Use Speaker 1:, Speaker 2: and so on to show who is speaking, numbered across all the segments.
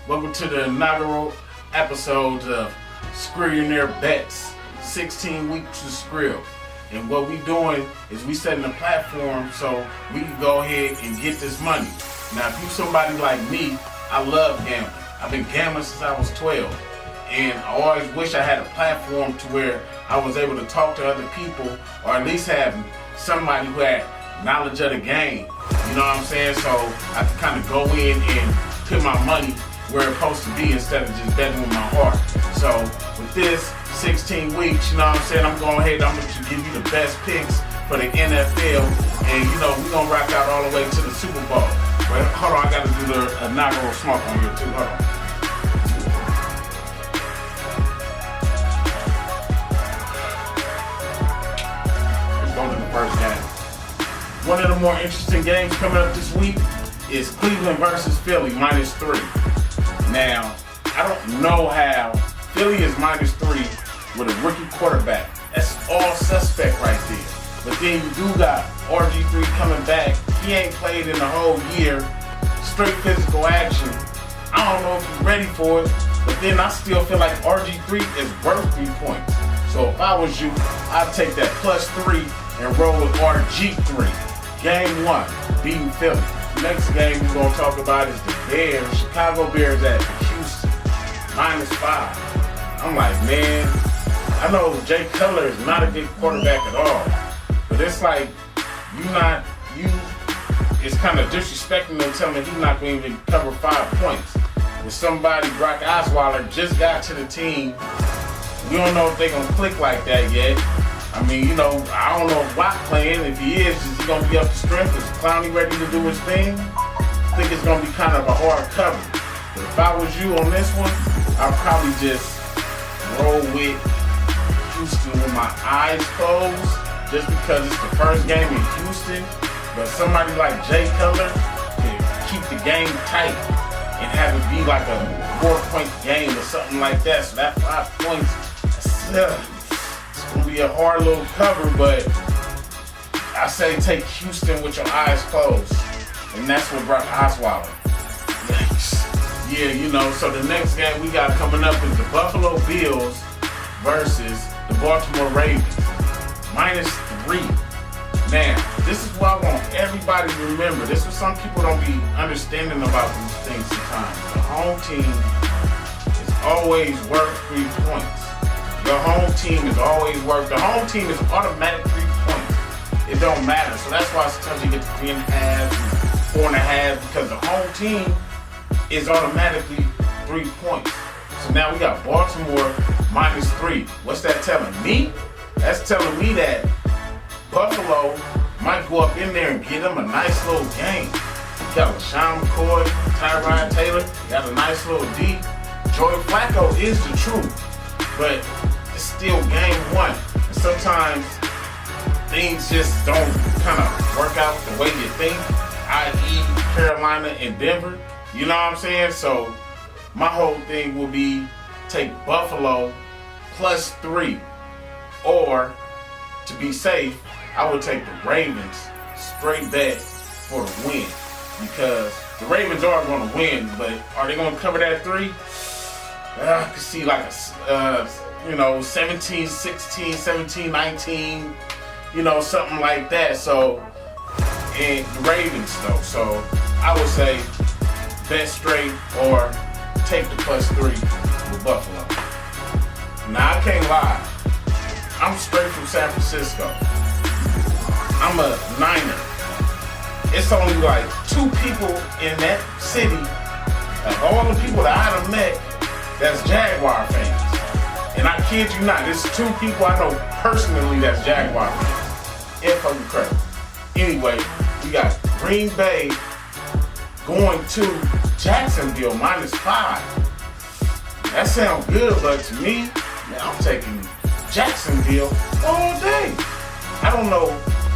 Speaker 1: Welcome to the inaugural episode of Screllionaire Bets, 16 weeks of Screl. And what we doing is we setting a platform so we can go ahead and get this money. Now, if you somebody like me, I love gambling. I've been gambling since I was 12. And I always wish I had a platform to where I was able to talk to other people, or at least have somebody who had knowledge of the game. You know what I'm saying? So I can kind of go in and put my money where it's supposed to be instead of just betting with my heart. So with this 16 weeks, you know what I'm saying, I'm going ahead, I'm going to give you the best picks for the NFL. And you know, we're going to rock out all the way to the Super Bowl. But hold on, I got to do the inaugural smoke on here too. Hold on. First game. One of the more interesting games coming up this week is Cleveland versus Philly, -3. Now, I don't know how Philly is -3 with a rookie quarterback. That's all suspect right there. But then you do got RG3 coming back. He ain't played in the whole year. Straight physical action. I don't know if he's ready for it, but then I still feel like RG3 is worth 3 points. So if I was you, I'd take that +3 and roll with RG3. Game 1, beating Philly. Next game we're going to talk about is the Bears. Chicago Bears at Houston, -5. I'm like, man, I know Jay Cutler is not a good quarterback at all, but it's like, it's kind of disrespecting them telling me he's not going to even cover 5 points. With somebody, Brock Osweiler, just got to the team. We don't know if they're going to click like that yet. I mean, you know, I don't know if Watt playing. If he is he going to be up to strength? Is Clowney ready to do his thing? I think it's going to be kind of a hard cover. But if I was you on this one, I'd probably just roll with Houston with my eyes closed, just because it's the first game in Houston. But somebody like Jay Cutler can keep the game tight and have it be like a 4-point game or something like that. So that 5 points, it's going to be a hard little cover, but I say take Houston with your eyes closed. And that's what Brock Osweiler. Yeah, you know, so the next game we got coming up is the Buffalo Bills versus the Baltimore Ravens. -3. Now, this is what I want everybody to remember. This is what some people don't be understanding about these things sometimes. The home team is always worth 3 points. Your home team is always worth. The home team is automatic 3 points. It don't matter. So that's why sometimes you get to 3.5, 4.5, because the home team is automatically 3 points. So now we got Baltimore -3. What's that telling me? That's telling me that Buffalo might go up in there and get them a nice little game. You got LaShawn McCoy, Tyrod Taylor, you got a nice little D. Joey Flacco is the truth, but it's still game 1. And sometimes things just don't kind of work out the way you think, i.e. Carolina and Denver. You know what I'm saying? So my whole thing will be take Buffalo +3, or to be safe, I would take the Ravens straight bet for the win, because the Ravens are going to win, but are they going to cover that 3? I could see like a 17-16, 17-19, you know, something like that. So, and the Ravens though, so I would say bet straight or take the +3 with Buffalo. Now I can't lie, I'm straight from San Francisco. I'm a Niner. It's only like 2 people in that city, of all the people that I done met, that's Jaguar fans. And I kid you not, there's 2 people I know personally that's Jaguar fans. It's fucking crazy. Anyway, we got Green Bay going to Jacksonville -5. That sounds good, but to me, man, I'm taking Jacksonville all day. I don't know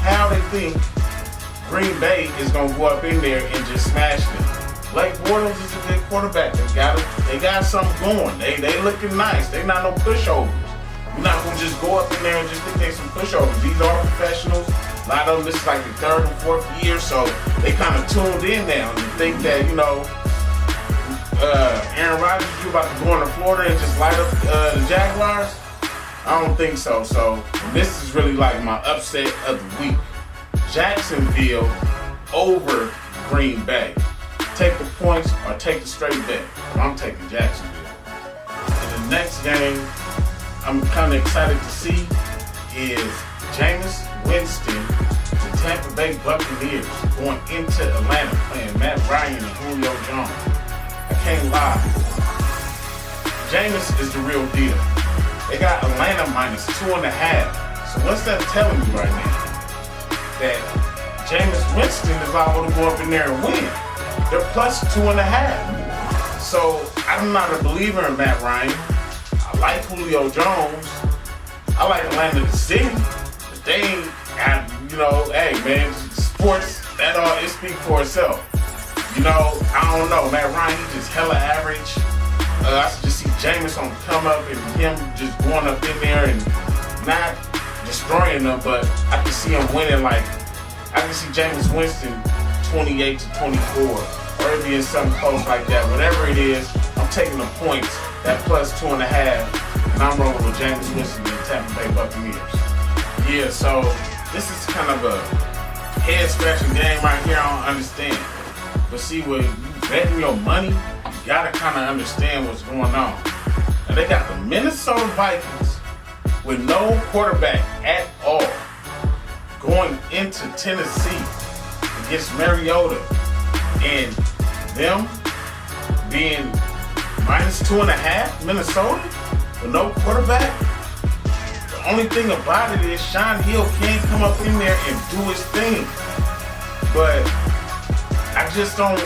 Speaker 1: how they think Green Bay is going to go up in there and just smash them. Blake Bortles is a good quarterback. They got something going. They looking nice. They not no pushovers. You're not going to just go up in there and just think they're some pushovers. These are professionals. A lot of them, this is like the 3rd and 4th year, so they kind of tuned in now and think that, you know, Rodgers, you about to go into Florida and just light up the Jaguars? I don't think so. So this is really like my upset of the week. Jacksonville over Green Bay. Take the points or take the straight bet. I'm taking Jacksonville. And the next game I'm kind of excited to see is Jameis Winston, the Tampa Bay Buccaneers, going into Atlanta playing Matt Ryan and Julio Jones. I can't lie. Jameis is the real deal. They got Atlanta -2.5. So what's that telling you right now? That Jameis Winston is liable to go up in there and win. They're +2.5. So I'm not a believer in Matt Ryan. I like Julio Jones. I like Atlanta the city. But they ain't got, hey man, sports, that all, it speaks for itself. I don't know. Matt Ryan, he just hella average. I just see Jameis on the come up and him just going up in there and not destroying them, but I can see him winning. Like, I can see Jameis Winston 28-24, or it being something close like that. Whatever it is, I'm taking the points, that +2.5, and I'm rolling with Jameis Winston and the Tampa Bay Buccaneers. Yeah, so this is kind of a head-scratching game right here. I don't understand. But see, when you betting your money, you gotta kind of understand what's going on. Now they got the Minnesota Vikings with no quarterback at all going into Tennessee against Mariota, and them being -2.5, Minnesota with no quarterback. The only thing about it is Sean Hill can't come up in there and do his thing. But I just don't.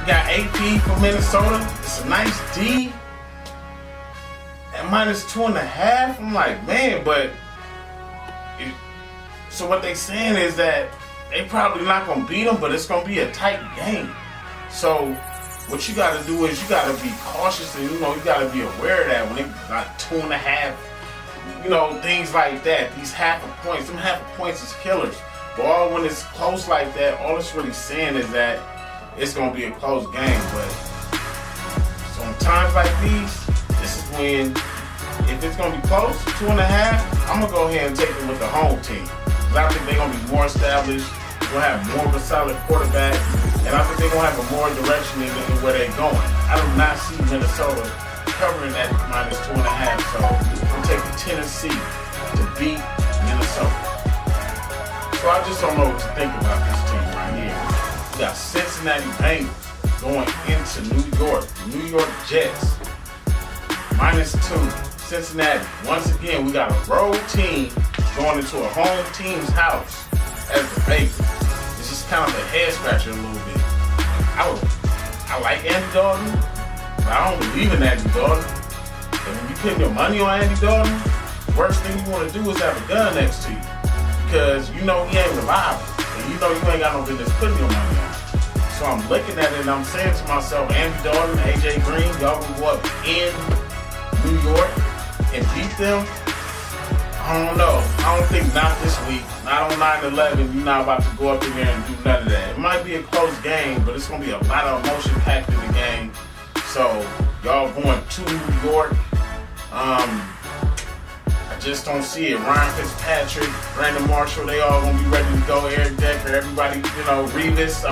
Speaker 1: Got AP for Minnesota. It's a nice D. At -2.5, I'm like, man, but so what they saying is that they probably not gonna beat them, but it's gonna be a tight game. So what you gotta do is you gotta be cautious, and you gotta be aware of that when they got 2.5, things like that. These half a points, them half a points is killers. But all when it's close like that, all it's really saying is that it's gonna be a close game. But so in times like these, this is when, if it's gonna be close, 2.5, I'm gonna go ahead and take it with the home team. Because I think they're gonna be more established, they're gonna have more of a solid quarterback, and I think they're gonna have a more direction in where they're going. I do not see Minnesota covering that -2.5, so I'm taking Tennessee to beat Minnesota. So I just don't know what to think about this team right here. We got Cincinnati Bengals going into New York. New York Jets -2. Cincinnati. Once again, we got a road team going into a home team's house as the Bengals. It's just kind of a head scratcher a little bit. I like Andy Dalton, but I don't believe in Andy Dalton. And when you put your money on Andy Dalton, the worst thing you want to do is have a gun next to you. Because he ain't reliable. And you ain't got no business putting your money on. So I'm looking at it and I'm saying to myself, Andy Dalton, AJ Green, y'all gonna go up in New York and beat them? I don't know. I don't think not this week. Not on 9/11. You're not about to go up in there and do none of that. It might be a close game, but it's gonna be a lot of emotion packed in the game. So y'all going to New York. I just don't see it. Ryan Fitzpatrick, Brandon Marshall, they all gonna be ready to go. Eric Decker, everybody, Revis.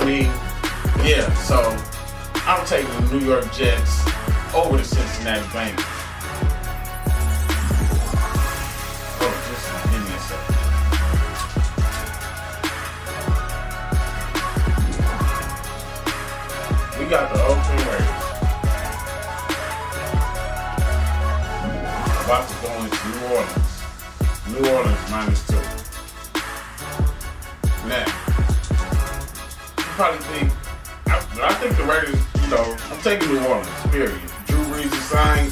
Speaker 1: Yeah. So I'm taking the New York Jets over the Cincinnati Bengals. Oh, just give me a second. We got the Oakland Raiders about to go into New Orleans. New Orleans -2. Now, you probably think, I think the Raiders, I'm taking New Orleans, period. Drew Brees is signed.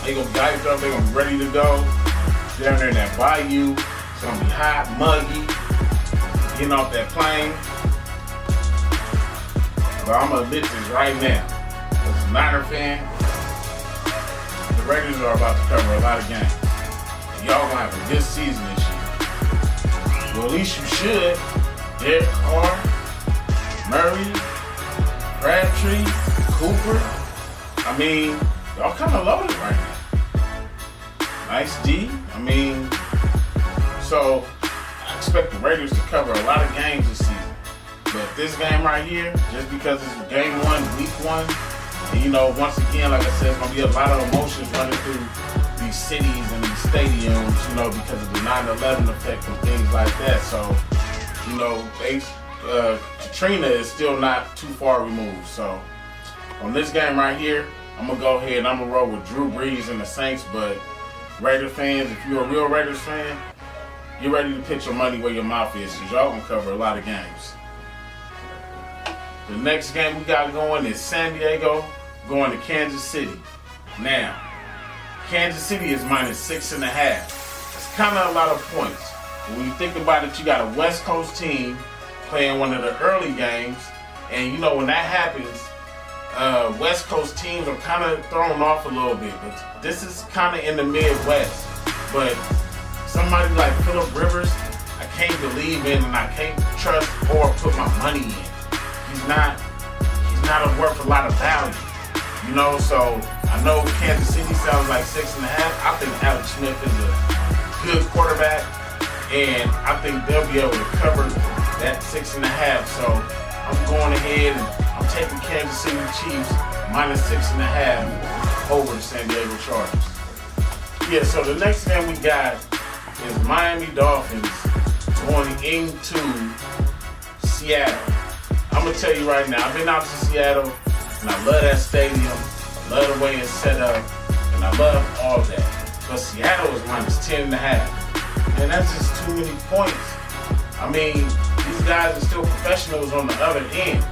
Speaker 1: They gonna be hyped up. They gonna be ready to go. Down there in that bayou. It's gonna be hot, muggy. Getting off that plane. But I'm gonna admit this right now. As a Niner fan, the Raiders are about to cover a lot of games. And y'all gonna have a good season this year. Well, at least you should. Derek Carr, Murray, Crabtree, Cooper. I mean, y'all kind of loaded right now. Nice D. I mean, so I expect the Raiders to cover a lot of games this season. But this game right here, just because it's game 1, week 1, and you know, once again, like I said, it's gonna be a lot of emotions running through these cities and these stadiums, you know, because of the 9/11 effect and things like that. So, you know, Katrina is still not too far removed. So, on this game right here, I'm gonna go ahead and I'm gonna roll with Drew Brees and the Saints. But Raiders fans, if you're a real Raiders fan, you're ready to put your money where your mouth is, because y'all gonna cover a lot of games. The next game we got going is San Diego going to Kansas City. Now, Kansas City is -6.5. It's kind of a lot of points. When you think about it, you got a West Coast team playing one of the early games, and you know when that happens, West Coast teams are kind of thrown off a little bit. But this is kind of in the Midwest. But somebody like Phillip Rivers, I can't believe in, and I can't trust or put my money in. He's not worth a lot of value, you know. So I know Kansas City sounds like 6.5. I think Alex Smith is a good quarterback, and I think they'll be able to cover that 6.5. So I'm going ahead and I'm taking Kansas City Chiefs -6.5 over the San Diego Chargers. Yeah. So the next game we got is Miami Dolphins going into Seattle. I'm gonna tell you right now, I've been out to Seattle, and I love that stadium. I love the way it's set up, and I love all that. But Seattle is -10.5, and that's just too many points. I mean, these guys are still professionals on the other end.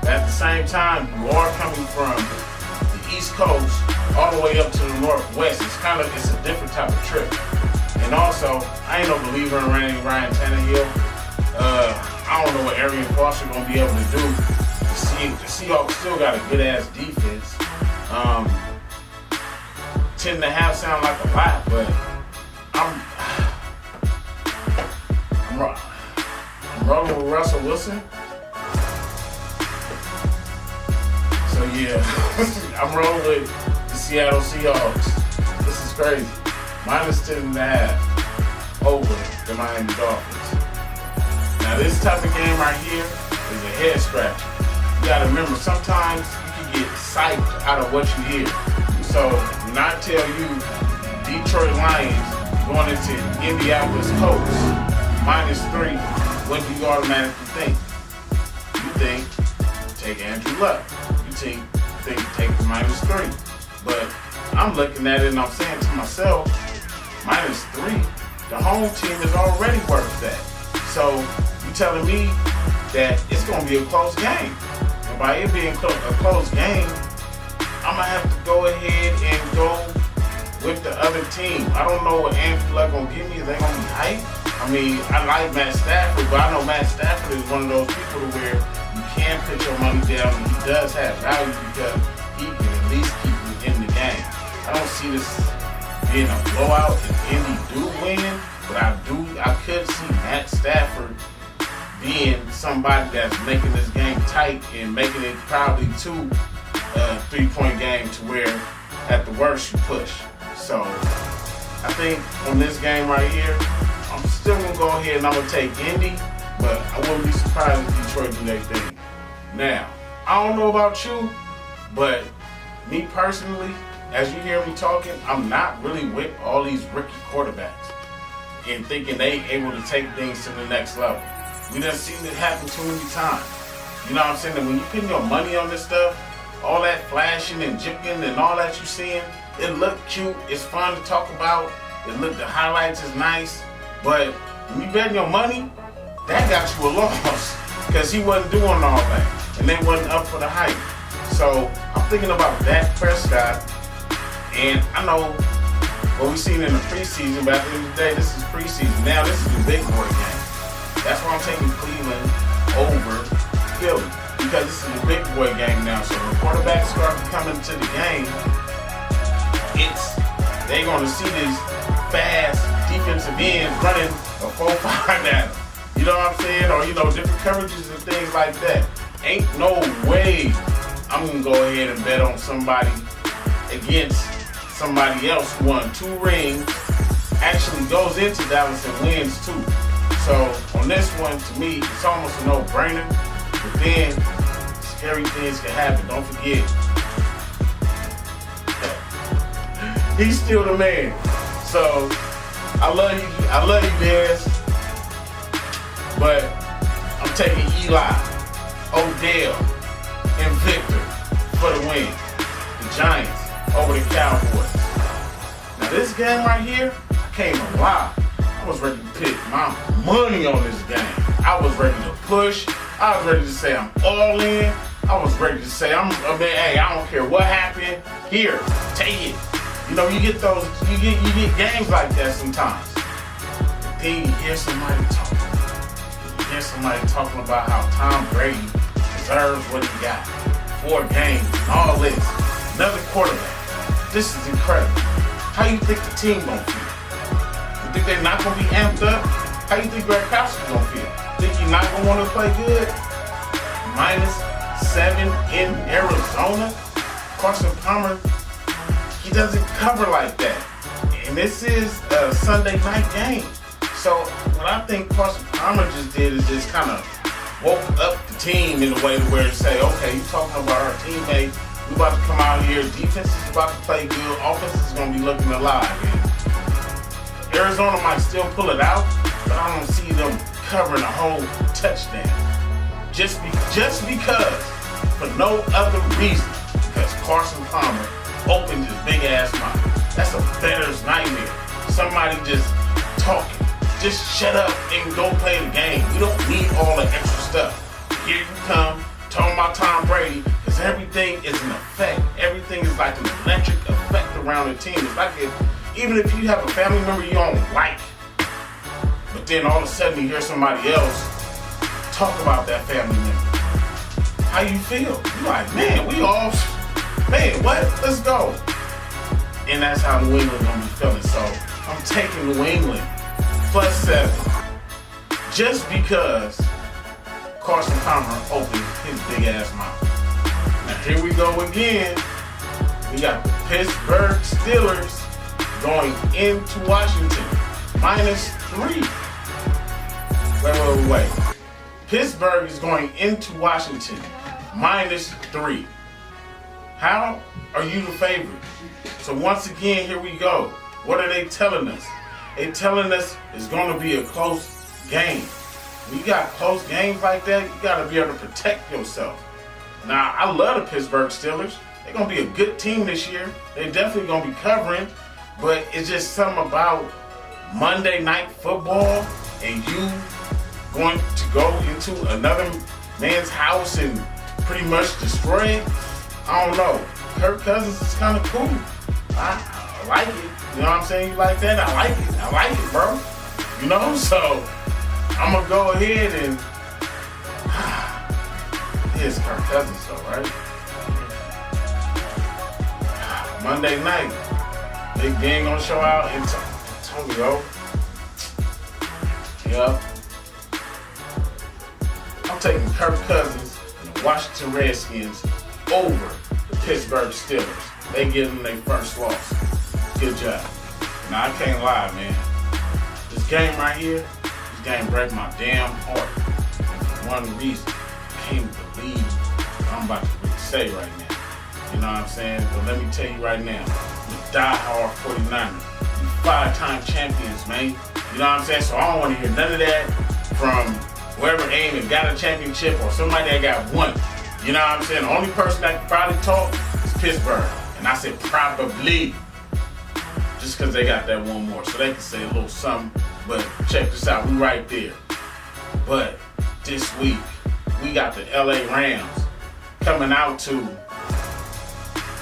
Speaker 1: But at the same time, you are coming from the East Coast all the way up to the Northwest. It's a different type of trip. And also, I ain't no believer in Ryan Tannehill. I don't know what Arian Foster gonna be able to do. The Seahawks still got a good ass defense. 10.5 sound like a lot, but I'm rolling with Russell Wilson. So yeah, I'm rolling with the Seattle Seahawks. This is crazy. -10.5 over the Miami Dolphins. Now this type of game right here is a head scratcher. You gotta remember, sometimes you can get psyched out of what you hear. So when I tell you Detroit Lions going into Indianapolis Colts -3, what do you automatically think? You think take Andrew Luck. You think take the -3. But I'm looking at it and I'm saying to myself, -3, the home team is already worth that. So you telling me that it's going to be a close game. And by it being a close game, I'm going to have to go ahead and go with the other team. I don't know what Andrew Luck going to give me. Is they going to be hype? I mean, I like Matt Stafford, but I know Matt Stafford is one of those people to where you can put your money down, and he does have value because he can at least keep you in the game. I don't see this being a blowout if Indy do win, but I could see Matt Stafford being somebody that's making this game tight and making it probably to a 3-point game to where at the worst you push. So I think on this game right here, I'm still gonna go ahead and I'm gonna take Indy, but I wouldn't be surprised if Detroit do their thing. Now, I don't know about you, but me personally, as you hear me talking, I'm not really with all these rookie quarterbacks and thinking they able to take things to the next level. We done seen it happen too many times. You know what I'm saying? That when you putting your money on this stuff, all that flashing and jipping and all that you seeing, it look cute. It's fun to talk about. The highlights is nice, but when you betting your money, that got you a loss because he wasn't doing all that and they wasn't up for the hype. So I'm thinking about Dak Prescott, and I know what we've seen in the preseason, but at the end of the day, this is preseason. Now this is the big boy game. That's why I'm taking Cleveland over Philly, because this is the big boy game now. So when quarterbacks start coming to the game, they're going to see these fast defensive ends running a 4-5 at them. You know what I'm saying? Or, different coverages and things like that. Ain't no way I'm going to go ahead and bet on somebody against somebody else who won 2 rings, actually goes into Dallas and wins too. So on this one, to me, it's almost a no-brainer. But then, scary things can happen. Don't forget, he's still the man. So I love you, Dez. But I'm taking Eli, Odell, and Victor for the win. The Giants over the Cowboys. Now this game right here, I can't even lie. I was ready to put my money on this game. I was ready to push. I was ready to say I'm all in. I was ready to say hey, I don't care what happened. Here, take it. You know, you get those, you get games like that sometimes. But then you hear somebody talking. You hear somebody talking about how Tom Brady deserves what he got. 4 games and all this. Another quarterback. This is incredible. How you think the team gonna feel? You think they're not gonna be amped up? How you think Gronkowski's gonna feel? Think he's not gonna want to play good? -7 in Arizona. Carson Palmer, he doesn't cover like that. And this is a Sunday night game. So what I think Carson Palmer just did is just kind of woke up the team in a way where it say, okay, you talking about our teammates. We about to come out here. Defense is about to play good. Offense is going to be looking alive. And Arizona might still pull it out, but I don't see them covering a whole touchdown. Just because, for no other reason, because Carson Palmer opened his big ass mouth. That's a bettor's nightmare. Somebody just talking. Just shut up and go play the game. We don't need all the extra stuff. Here you come, talking about Tom Brady, because everything is an effect. Everything is like an electric effect around the team. It's like even if you have a family member you don't like, but then all of a sudden you hear somebody else talk about that family member. How you feel? You're like, man, what? Let's go. And that's how New England gonna be feeling. So I'm taking New England +7. Just because Carson Palmer opened his big ass mouth. Now here we go again. We got the Pittsburgh Steelers going into Washington -3. Wait. Pittsburgh is going into Washington -3. How are you the favorite? So once again, here we go. What are they telling us? They telling us it's going to be a close game. When you got close games like that, you got to be able to protect yourself. Now, I love the Pittsburgh Steelers. They're going to be a good team this year. They're definitely going to be covering. But it's just something about Monday Night Football and you going to go into another man's house and pretty much destroy it. I don't know. Kirk Cousins is kind of cool. I like it. You know what I'm saying? You like that? I like it. I like it, bro. You know? So I'm going to go ahead and here's Kirk Cousins though, right? Monday night. Big game going to show out in Antonio. Yep. I'm taking Kirk Cousins and the Washington Redskins over the Pittsburgh Steelers. They give them their first loss. Good job. Now, I can't lie, man. This game right here, this game breaks my damn heart. And for one reason, I can't believe what I'm about to really say right now. You know what I'm saying? But let me tell you right now, you die-hard 49ers. You 5-time champions, man. You know what I'm saying? So I don't want to hear none of that from whoever aimed and got a championship or somebody that got one. You know what I'm saying? The only person that can probably talk is Pittsburgh. And I said probably. Just because they got that one more. So they can say a little something. But check this out. We right there. But this week, we got the LA Rams coming out to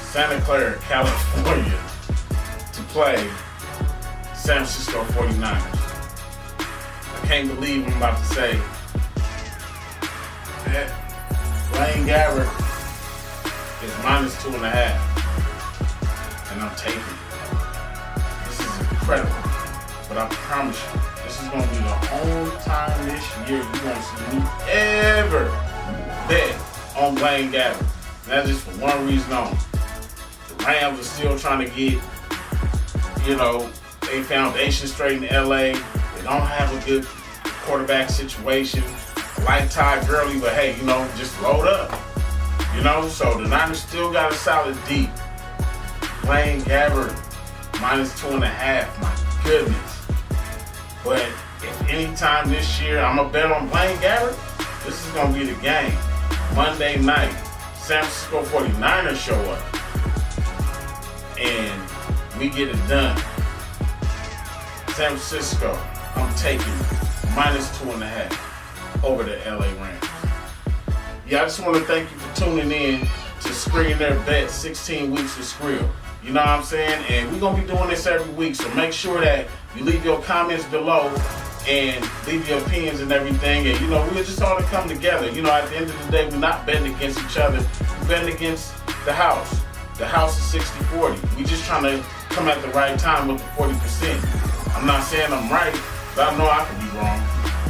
Speaker 1: Santa Clara, California to play San Francisco 49ers. I can't believe I'm about to say that Blaine Gabbert is -2.5. And I'm taking it. This is incredible. But I promise you, this is going to be the only time this year you're going to see me ever bet on Blaine Gabbert. And that's just for one reason only. The Rams are still trying to get, a foundation straight in LA. They don't have a good quarterback situation. Like Todd Gurley, but hey, just load up. So the Niners still got a solid D. Blaine Gabbert, -2.5. My goodness. But if any time this year I'm going to bet on Blaine Gabbert, this is going to be the game. Monday night, San Francisco 49ers show up. And we get it done. San Francisco, I'm taking -2.5 over the LA Rams. Yeah, I just want to thank you for tuning in to Screllionaire Bets 16 weeks of Screl. You know what I'm saying? And we're going to be doing this every week, so make sure that you leave your comments below and leave your opinions and everything. And, we're just all to come together. At the end of the day, we're not betting against each other. We're betting against the house. The house is 60-40. We just trying to come at the right time with the 40%. I'm not saying I'm right, but I know I could be wrong.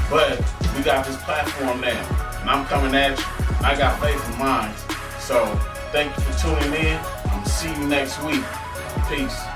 Speaker 1: But we got this platform now, and I'm coming at you. I got faith in mine. So thank you for tuning in. I'm gonna see you next week. Peace.